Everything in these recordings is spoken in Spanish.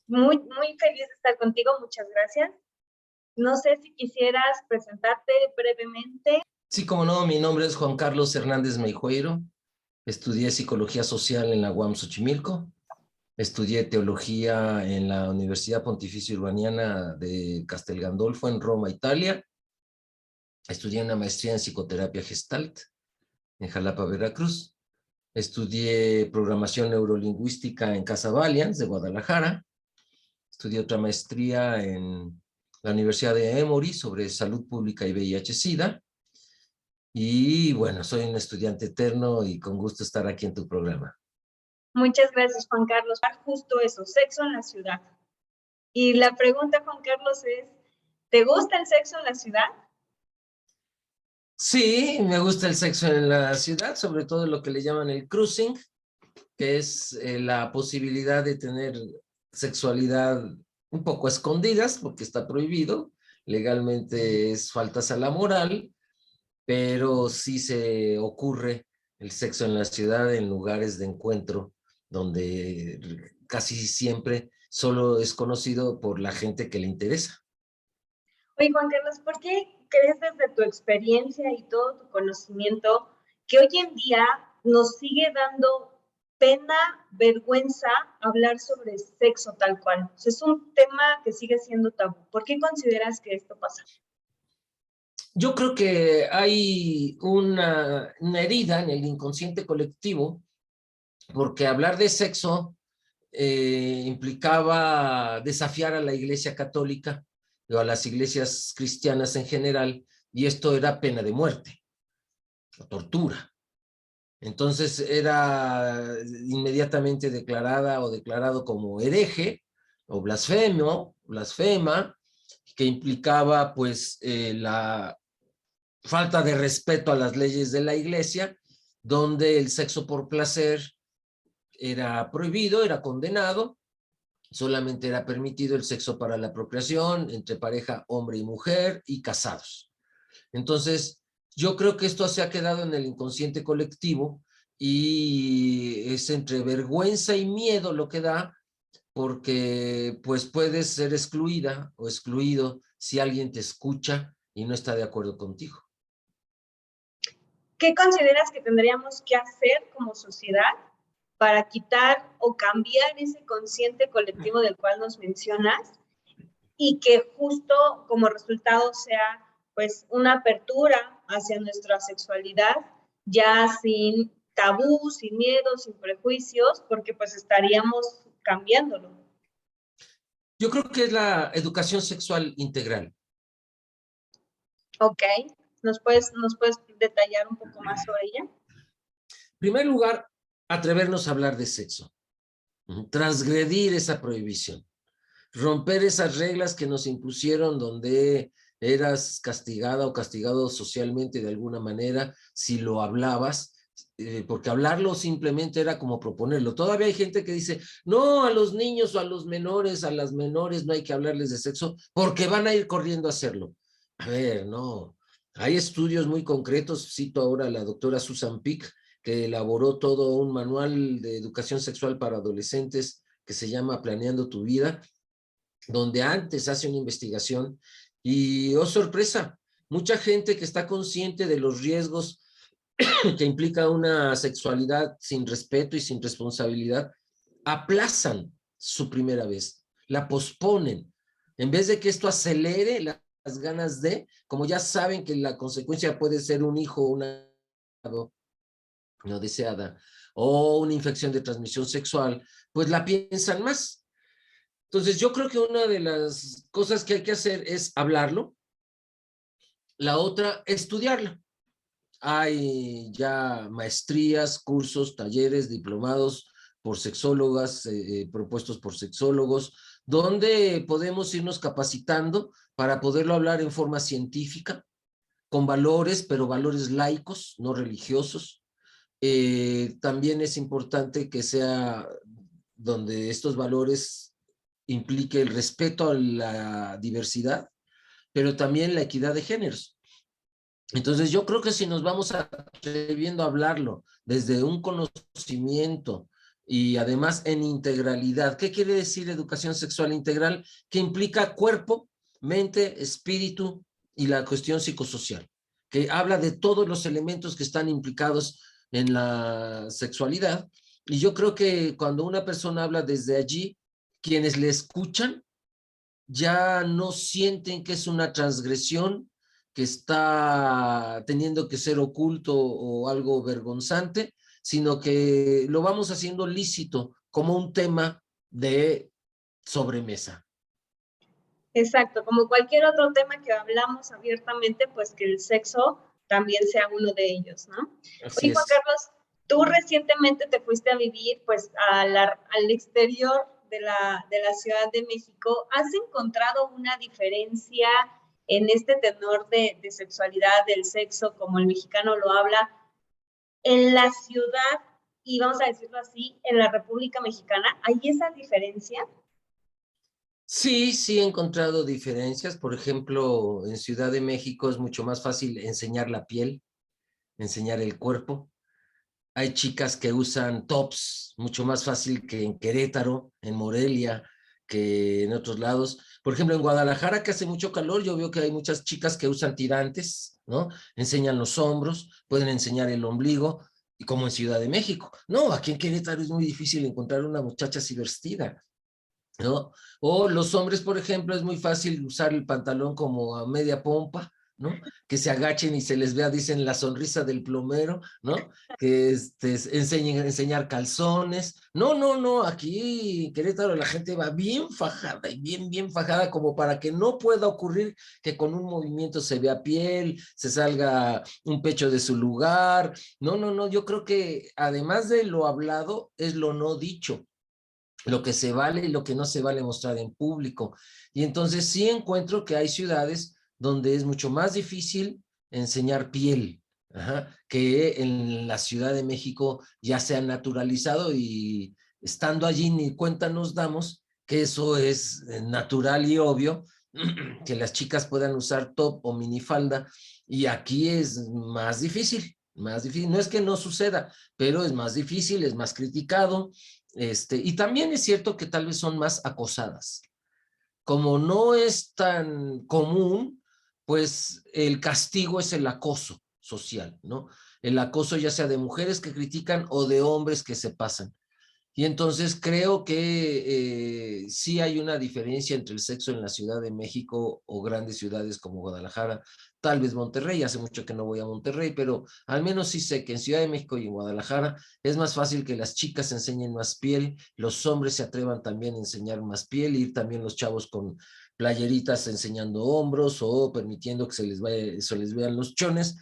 Muy feliz de estar contigo, muchas gracias. No sé si quisieras presentarte brevemente. Sí, como no, mi nombre es Juan Carlos Hernández Meijueiro. Estudié Psicología Social en la UAM Xochimilco. Estudié Teología en la Universidad Pontificia Urbaniana de Castel Gandolfo en Roma, Italia. Estudié una maestría en Psicoterapia Gestalt en Jalapa, Veracruz. Estudié Programación Neurolingüística en Casa Valiants de Guadalajara. Estudié otra maestría en la Universidad de Emory sobre Salud Pública y VIH-Sida. Y bueno, soy un estudiante eterno y con gusto estar aquí en tu programa. Muchas gracias, Juan Carlos. Justo eso, sexo en la ciudad. Y la pregunta, Juan Carlos, es, ¿te gusta el sexo en la ciudad? Sí, me gusta el sexo en la ciudad, sobre todo lo que le llaman el cruising, que es la posibilidad de tener sexualidad un poco a escondidas, porque está prohibido, legalmente es faltas a la moral, pero sí se ocurre el sexo en la ciudad en lugares de encuentro donde casi siempre solo es conocido por la gente que le interesa. Oye, Juan Carlos, ¿por qué crees desde tu experiencia y todo tu conocimiento que hoy en día nos sigue dando pena, vergüenza hablar sobre sexo tal cual? O sea, es un tema que sigue siendo tabú. ¿Por qué consideras que esto pasa? Yo creo que hay una herida en el inconsciente colectivo, porque hablar de sexo implicaba desafiar a la Iglesia Católica o a las iglesias cristianas en general, y esto era pena de muerte o tortura. Entonces era inmediatamente declarada o declarado como hereje o blasfema, que implicaba pues la falta de respeto a las leyes de la iglesia, donde el sexo por placer era prohibido, era condenado, solamente era permitido el sexo para la procreación entre pareja hombre y mujer y casados. Entonces, yo creo que esto se ha quedado en el inconsciente colectivo y es entre vergüenza y miedo lo que da, porque pues puedes ser excluida o excluido si alguien te escucha y no está de acuerdo contigo. ¿Qué consideras que tendríamos que hacer como sociedad para quitar o cambiar ese consciente colectivo del cual nos mencionas y que justo como resultado sea pues una apertura hacia nuestra sexualidad ya sin tabú, sin miedo, sin prejuicios, porque pues estaríamos cambiándolo? Yo creo que es la educación sexual integral. Ok, ¿nos puedes detallar un poco más sobre ella? En primer lugar, atrevernos a hablar de sexo, transgredir esa prohibición, romper esas reglas que nos impusieron donde eras castigada o castigado socialmente de alguna manera si lo hablabas, porque hablarlo simplemente era como proponerlo. Todavía hay gente que dice, no, a los niños o a los menores, a las menores no hay que hablarles de sexo porque van a ir corriendo a hacerlo. A ver, no. Hay estudios muy concretos, cito ahora a la doctora Susan Pick, que elaboró todo un manual de educación sexual para adolescentes que se llama Planeando tu Vida, donde antes hace una investigación y, oh sorpresa, mucha gente que está consciente de los riesgos que implica una sexualidad sin respeto y sin responsabilidad, aplazan su primera vez, la posponen. En vez de que esto acelere las ganas de, como ya saben que la consecuencia puede ser un hijo, una no deseada, o una infección de transmisión sexual, pues la piensan más. Entonces, yo creo que una de las cosas que hay que hacer es hablarlo, la otra, estudiarlo. Hay ya maestrías, cursos, talleres, diplomados por sexólogas, propuestos por sexólogos, donde podemos irnos capacitando para poderlo hablar en forma científica, con valores, pero valores laicos, no religiosos. También es importante que sea donde estos valores implique el respeto a la diversidad, pero también la equidad de géneros. Entonces yo creo que si nos vamos atreviendo a hablarlo desde un conocimiento y además en integralidad. ¿Qué quiere decir educación sexual integral? Que implica cuerpo, mente, espíritu y la cuestión psicosocial, que habla de todos los elementos que están implicados en la sexualidad. Y yo creo que cuando una persona habla desde allí, quienes le escuchan ya no sienten que es una transgresión, que está teniendo que ser oculto o algo vergonzante, sino que lo vamos haciendo lícito como un tema de sobremesa. Exacto, como cualquier otro tema que hablamos abiertamente, pues que el sexo también sea uno de ellos, ¿no? Así Oye, Juan es. Carlos, tú recientemente te fuiste a vivir pues al exterior de la Ciudad de México. ¿Has encontrado una diferencia en este tenor de sexualidad, del sexo, como el mexicano lo habla, en la ciudad y vamos a decirlo así, en la República Mexicana? ¿Hay esa diferencia? Sí, sí he encontrado diferencias. Por ejemplo, en Ciudad de México es mucho más fácil enseñar la piel, enseñar el cuerpo. Hay chicas que usan tops, mucho más fácil que en Querétaro, en Morelia, que en otros lados. Por ejemplo, en Guadalajara, que hace mucho calor, yo veo que hay muchas chicas que usan tirantes, ¿no? Enseñan los hombros, pueden enseñar el ombligo, y como en Ciudad de México. No, aquí en Querétaro es muy difícil encontrar una muchacha así vestida, ¿no? O los hombres, por ejemplo, es muy fácil usar el pantalón como a media pompa, ¿no? Que se agachen y se les vea, dicen, la sonrisa del plomero, ¿no? Que enseñar calzones. No, no, no, aquí en Querétaro la gente va bien fajada y bien, bien fajada como para que no pueda ocurrir que con un movimiento se vea piel, se salga un pecho de su lugar. No, no, no, yo creo que además de lo hablado es lo no dicho, lo que se vale y lo que no se vale mostrar en público. Y entonces sí encuentro que hay ciudades donde es mucho más difícil enseñar piel, que en la Ciudad de México ya se ha naturalizado y estando allí ni cuenta nos damos que eso es natural y obvio, que las chicas puedan usar top o minifalda, y aquí es más difícil, más difícil. No es que no suceda, pero es más difícil, es más criticado, y también es cierto que tal vez son más acosadas. Como no es tan común, pues el castigo es el acoso social, ¿no? El acoso ya sea de mujeres que critican o de hombres que se pasan. Y entonces creo que sí hay una diferencia entre el sexo en la Ciudad de México o grandes ciudades como Guadalajara, tal vez Monterrey. Hace mucho que no voy a Monterrey, pero al menos sí sé que en Ciudad de México y en Guadalajara es más fácil que las chicas enseñen más piel, los hombres se atrevan también a enseñar más piel, ir también los chavos con playeritas enseñando hombros o permitiendo que se les vean los chones.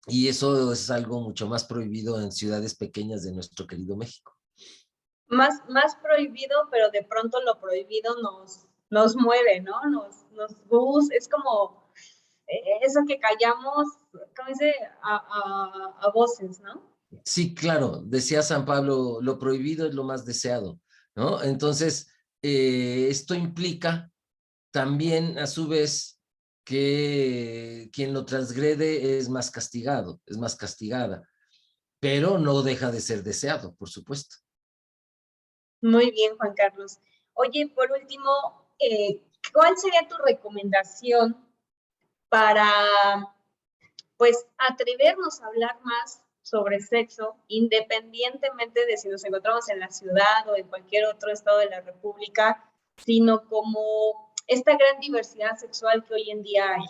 Y eso es algo mucho más prohibido en ciudades pequeñas de nuestro querido México. Más prohibido, pero de pronto lo prohibido nos mueve, ¿no? Es como eso que callamos, ¿cómo dice? A voces, ¿no? Sí, claro, decía San Pablo, lo prohibido es lo más deseado, ¿no? Entonces, esto implica también, a su vez, que quien lo transgrede es más castigado, es más castigada, pero no deja de ser deseado, por supuesto. Muy bien, Juan Carlos. Oye, por último, ¿cuál sería tu recomendación para, pues, atrevernos a hablar más sobre sexo, independientemente de si nos encontramos en la ciudad o en cualquier otro estado de la República, sino como esta gran diversidad sexual que hoy en día hay?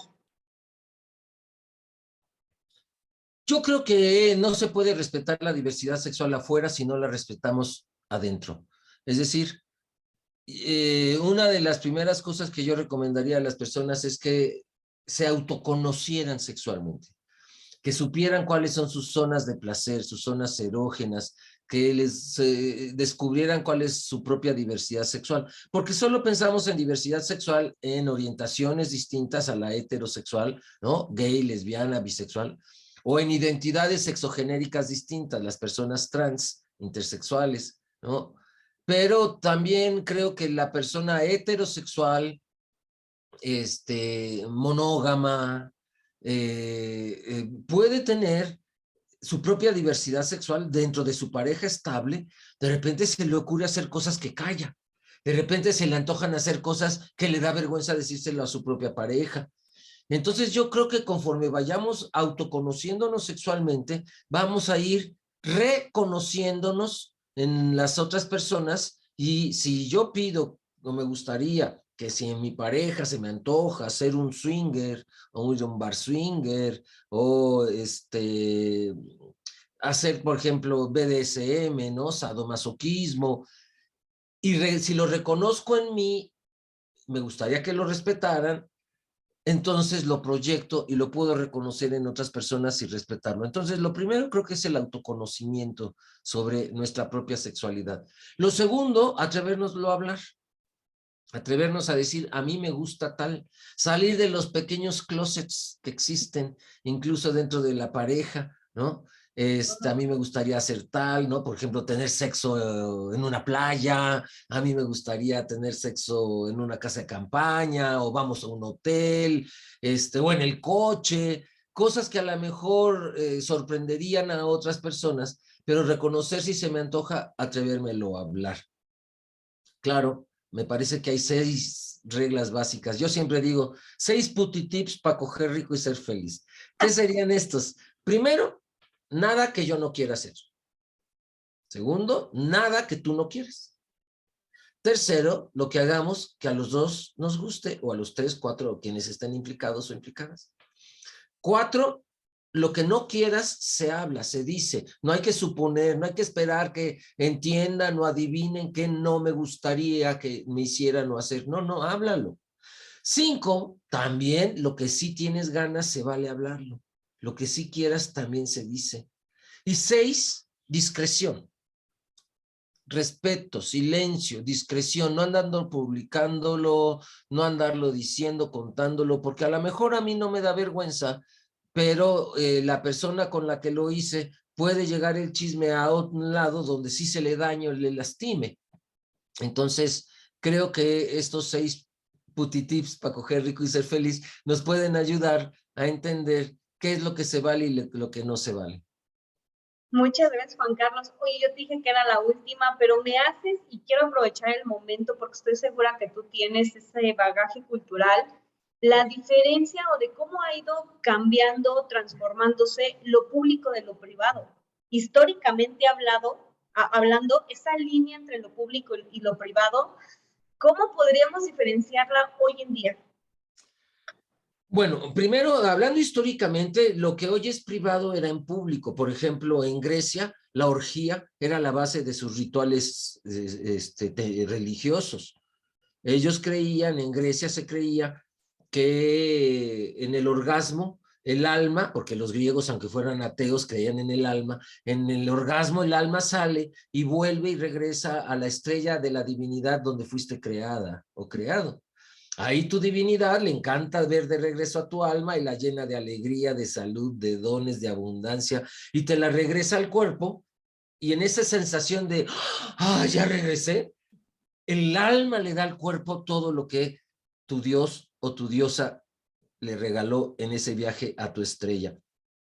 Yo creo que no se puede respetar la diversidad sexual afuera si no la respetamos adentro. Es decir, una de las primeras cosas que yo recomendaría a las personas es que se autoconocieran sexualmente, que supieran cuáles son sus zonas de placer, sus zonas erógenas, que les descubrieran cuál es su propia diversidad sexual, porque solo pensamos en diversidad sexual en orientaciones distintas a la heterosexual, ¿no? Gay, lesbiana, bisexual, o en identidades sexogenéricas distintas, las personas trans, intersexuales, ¿no? Pero también creo que la persona heterosexual, monógama, puede tener su propia diversidad sexual dentro de su pareja estable, de repente se le ocurre hacer cosas que calla. De repente se le antojan hacer cosas que le da vergüenza decírselo a su propia pareja. Entonces yo creo que conforme vayamos autoconociéndonos sexualmente, vamos a ir reconociéndonos en las otras personas, y si yo pido o me gustaría que si en mi pareja se me antoja ser un swinger o ir a un bar swinger o hacer, por ejemplo, BDSM, ¿no? Sadomasoquismo, y si lo reconozco en mí, me gustaría que lo respetaran, entonces lo proyecto y lo puedo reconocer en otras personas y respetarlo. Entonces, lo primero creo que es el autoconocimiento sobre nuestra propia sexualidad. Lo segundo, atrevernoslo a hablar. Atrevernos a decir, a mí me gusta tal, salir de los pequeños closets que existen, incluso dentro de la pareja, ¿no? A mí me gustaría hacer tal, ¿no? Por ejemplo, tener sexo en una playa, a mí me gustaría tener sexo en una casa de campaña, o vamos a un hotel, o en el coche, cosas que a lo mejor sorprenderían a otras personas, pero reconocer si se me antoja, atrevérmelo a hablar. Claro, me parece que hay 6 reglas básicas. Yo siempre digo, 6 puti tips para coger rico y ser feliz. ¿Qué serían estos? Primero, nada que yo no quiera hacer. Segundo, nada que tú no quieres. Tercero, lo que hagamos que a los dos nos guste, o a los 3, 4, quienes estén implicados o implicadas. 4, lo que no quieras se habla, se dice. No hay que suponer, no hay que esperar que entiendan o adivinen qué no me gustaría que me hicieran o hacer. No, no, háblalo. 5, también lo que sí tienes ganas se vale hablarlo. Lo que sí quieras también se dice. Y 6, discreción. Respeto, silencio, discreción, no andando publicándolo, no andarlo diciendo, contándolo, porque a lo mejor a mí no me da vergüenza, pero la persona con la que lo hice puede llegar el chisme a un lado donde sí se le daño, le lastime. Entonces, creo que estos 6 puti tips para coger rico y ser feliz nos pueden ayudar a entender qué es lo que se vale y lo que no se vale. Muchas gracias, Juan Carlos. Oye, yo te dije que era la última, pero me haces, y quiero aprovechar el momento porque estoy segura que tú tienes ese bagaje cultural, la diferencia o de cómo ha ido cambiando, transformándose lo público de lo privado. Históricamente hablando, esa línea entre lo público y lo privado, ¿cómo podríamos diferenciarla hoy en día? Bueno, primero, hablando históricamente, lo que hoy es privado era en público. Por ejemplo, en Grecia, la orgía era la base de sus rituales religiosos. Ellos creían, en Grecia se creía que en el orgasmo, el alma, porque los griegos, aunque fueran ateos, creían en el orgasmo el alma sale y vuelve y regresa a la estrella de la divinidad donde fuiste creada o creado. Ahí tu divinidad le encanta ver de regreso a tu alma y la llena de alegría, de salud, de dones, de abundancia, y te la regresa al cuerpo, y en esa sensación de, ya regresé, el alma le da al cuerpo todo lo que tu Dios o tu diosa le regaló en ese viaje a tu estrella.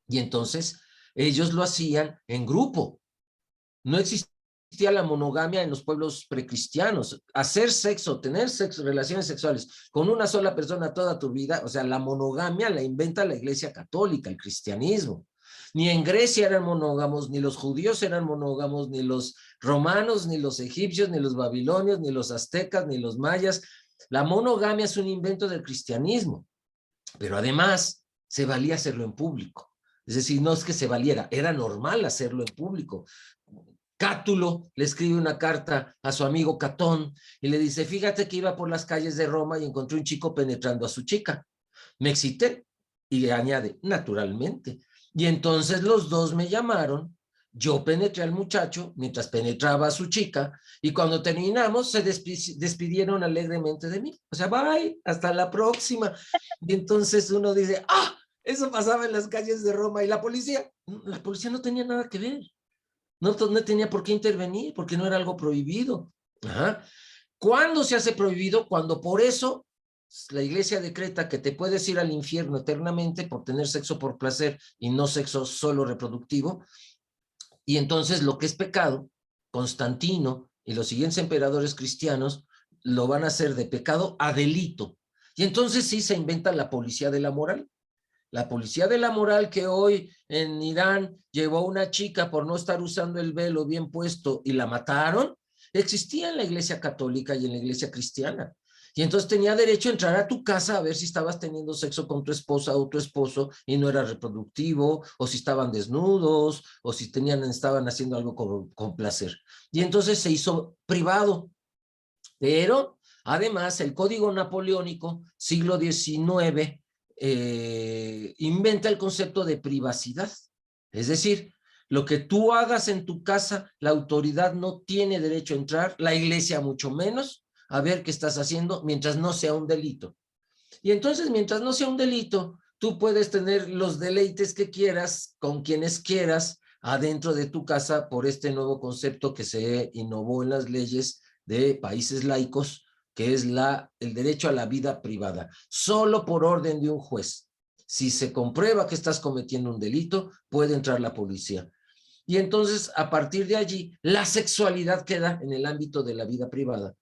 Y entonces ellos lo hacían en grupo. No existía la monogamia en los pueblos precristianos. Hacer sexo, tener sexo, relaciones sexuales con una sola persona toda tu vida, o sea, la monogamia la inventa la Iglesia Católica, el cristianismo. Ni en Grecia eran monógamos, ni los judíos eran monógamos, ni los romanos, ni los egipcios, ni los babilonios, ni los aztecas, ni los mayas. La monogamia es un invento del cristianismo, pero además se valía hacerlo en público. Es decir, no es que se valiera, era normal hacerlo en público. Cátulo le escribe una carta a su amigo Catón y le dice, fíjate que iba por las calles de Roma y encontré un chico penetrando a su chica. Me excité, y le añade, naturalmente. Y entonces los dos me llamaron, yo penetré al muchacho mientras penetraba a su chica, y cuando terminamos se despidieron alegremente de mí. O sea, bye, hasta la próxima. Y entonces uno dice, eso pasaba en las calles de Roma, y la policía no tenía nada que ver. No tenía por qué intervenir, porque no era algo prohibido. Ajá. ¿Cuándo se hace prohibido? Cuando por eso la iglesia decreta que te puedes ir al infierno eternamente por tener sexo por placer y no sexo solo reproductivo, y entonces lo que es pecado, Constantino y los siguientes emperadores cristianos lo van a hacer de pecado a delito. Y entonces sí se inventa la policía de la moral. La policía de la moral que hoy en Irán llevó a una chica por no estar usando el velo bien puesto y la mataron, existía en la iglesia católica y en la iglesia cristiana. Y entonces tenía derecho a entrar a tu casa a ver si estabas teniendo sexo con tu esposa o tu esposo y no era reproductivo, o si estaban desnudos, o si estaban haciendo algo con placer. Y entonces se hizo privado. Pero además el Código Napoleónico, siglo XIX, inventa el concepto de privacidad. Es decir, lo que tú hagas en tu casa, la autoridad no tiene derecho a entrar, la iglesia mucho menos, a ver qué estás haciendo mientras no sea un delito. Y entonces, mientras no sea un delito, tú puedes tener los deleites que quieras, con quienes quieras, adentro de tu casa por este nuevo concepto que se innovó en las leyes de países laicos, que es el derecho a la vida privada, solo por orden de un juez. Si se comprueba que estás cometiendo un delito, puede entrar la policía. Y entonces, a partir de allí, la sexualidad queda en el ámbito de la vida privada.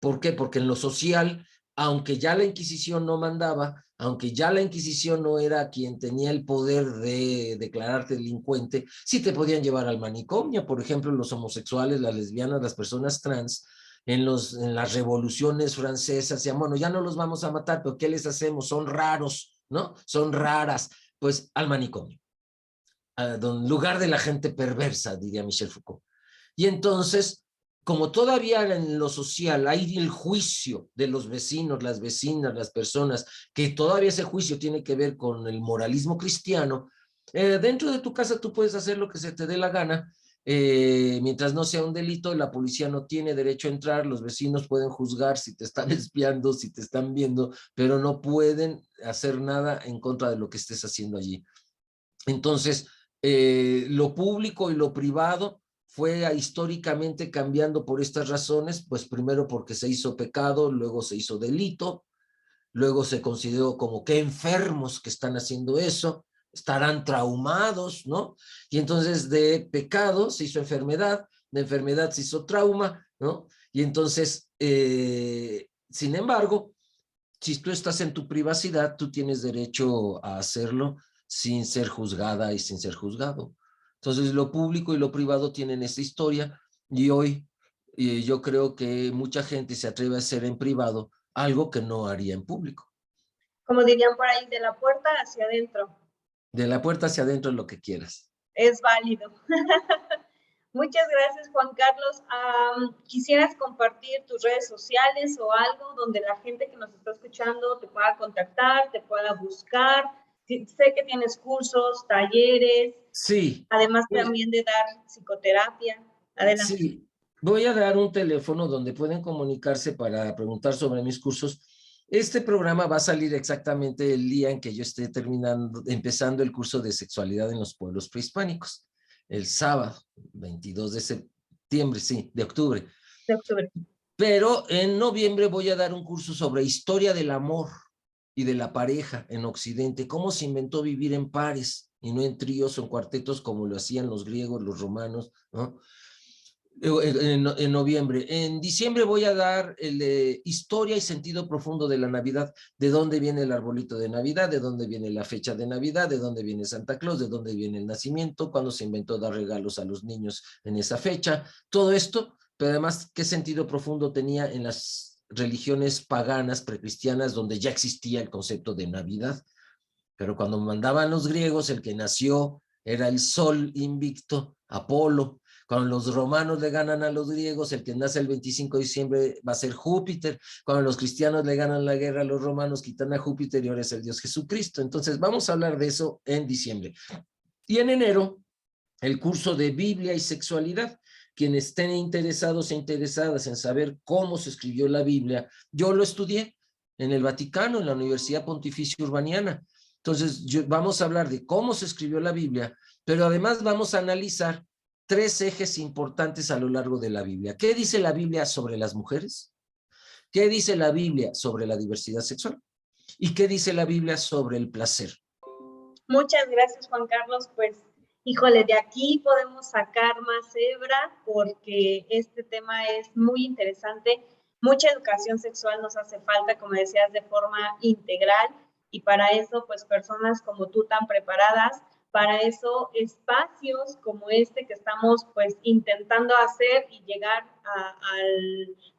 ¿Por qué? Porque en lo social, aunque ya la Inquisición no mandaba, aunque ya la Inquisición no era quien tenía el poder de declararte delincuente, sí te podían llevar al manicomio. Por ejemplo, los homosexuales, las lesbianas, las personas trans, en las revoluciones francesas, decían, bueno, ya no los vamos a matar, pero ¿qué les hacemos? Son raros, ¿no? Son raras. Pues al manicomio, lugar de la gente perversa, diría Michel Foucault. Y entonces, como todavía en lo social hay el juicio de los vecinos, las vecinas, las personas, que todavía ese juicio tiene que ver con el moralismo cristiano, dentro de tu casa tú puedes hacer lo que se te dé la gana, mientras no sea un delito, la policía no tiene derecho a entrar, los vecinos pueden juzgar si te están espiando, si te están viendo, pero no pueden hacer nada en contra de lo que estés haciendo allí. Entonces, lo público y lo privado fue históricamente cambiando por estas razones, pues primero porque se hizo pecado, luego se hizo delito, luego se consideró como que enfermos que están haciendo eso, estarán traumados, ¿no? Y entonces de pecado se hizo enfermedad, de enfermedad se hizo trauma, ¿no? Y entonces, sin embargo, si tú estás en tu privacidad, tú tienes derecho a hacerlo sin ser juzgada y sin ser juzgado. Entonces, lo público y lo privado tienen esta historia y hoy yo creo que mucha gente se atreve a hacer en privado algo que no haría en público. Como dirían por ahí, de la puerta hacia adentro. De la puerta hacia adentro lo que quieras. Es válido. Muchas gracias, Juan Carlos. ¿Quisieras compartir tus redes sociales o algo donde la gente que nos está escuchando te pueda contactar, te pueda buscar? Sé que tienes cursos, talleres. Sí. Además también de dar psicoterapia. Adelante. Sí, voy a dar un teléfono donde pueden comunicarse para preguntar sobre mis cursos. Este programa va a salir exactamente el día en que yo esté empezando el curso de sexualidad en los pueblos prehispánicos, el sábado 22 de septiembre, sí, de octubre. De octubre. Pero en noviembre voy a dar un curso sobre historia del amor y de la pareja en Occidente, cómo se inventó vivir en pares y no en tríos o en cuartetos como lo hacían los griegos, los romanos, ¿no? En noviembre. En diciembre voy a dar el de historia y sentido profundo de la Navidad, de dónde viene el arbolito de Navidad, de dónde viene la fecha de Navidad, de dónde viene Santa Claus, de dónde viene el nacimiento, cuándo se inventó dar regalos a los niños en esa fecha, todo esto, pero además qué sentido profundo tenía en las religiones paganas, precristianas, donde ya existía el concepto de Navidad. Pero cuando mandaban los griegos, el que nació era el sol invicto, Apolo. Cuando los romanos le ganan a los griegos, el que nace el 25 de diciembre va a ser Júpiter. Cuando los cristianos le ganan la guerra a los romanos, quitan a Júpiter y ahora es el Dios Jesucristo. Entonces vamos a hablar de eso en diciembre. Y en enero, el curso de Biblia y sexualidad. Quienes estén interesados e interesadas en saber cómo se escribió la Biblia, yo lo estudié en el Vaticano, en la Universidad Pontificia Urbaniana. Entonces, vamos a hablar de cómo se escribió la Biblia, pero además vamos a analizar 3 ejes importantes a lo largo de la Biblia. ¿Qué dice la Biblia sobre las mujeres? ¿Qué dice la Biblia sobre la diversidad sexual? ¿Y qué dice la Biblia sobre el placer? Muchas gracias, Juan Carlos. Pues, híjole, de aquí podemos sacar más hebra porque este tema es muy interesante. Mucha educación sexual nos hace falta, como decías, de forma integral y para eso, pues, personas como tú tan preparadas, para eso espacios como este que estamos, pues, intentando hacer y llegar a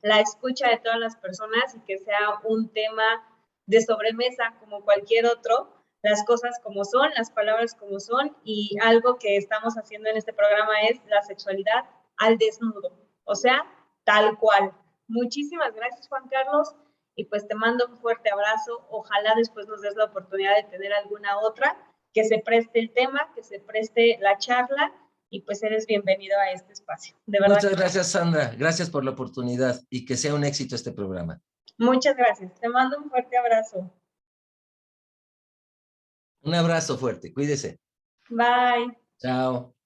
la escucha de todas las personas y que sea un tema de sobremesa como cualquier otro, las cosas como son, las palabras como son, y algo que estamos haciendo en este programa es la sexualidad al desnudo, o sea, tal cual. Muchísimas gracias, Juan Carlos, y pues te mando un fuerte abrazo. Ojalá después nos des la oportunidad de tener alguna otra, que se preste el tema, que se preste la charla, y pues eres bienvenido a este espacio. De verdad. Muchas gracias, Sandra. Gracias por la oportunidad y que sea un éxito este programa. Muchas gracias. Te mando un fuerte abrazo. Un abrazo fuerte. Cuídese. Bye. Chao.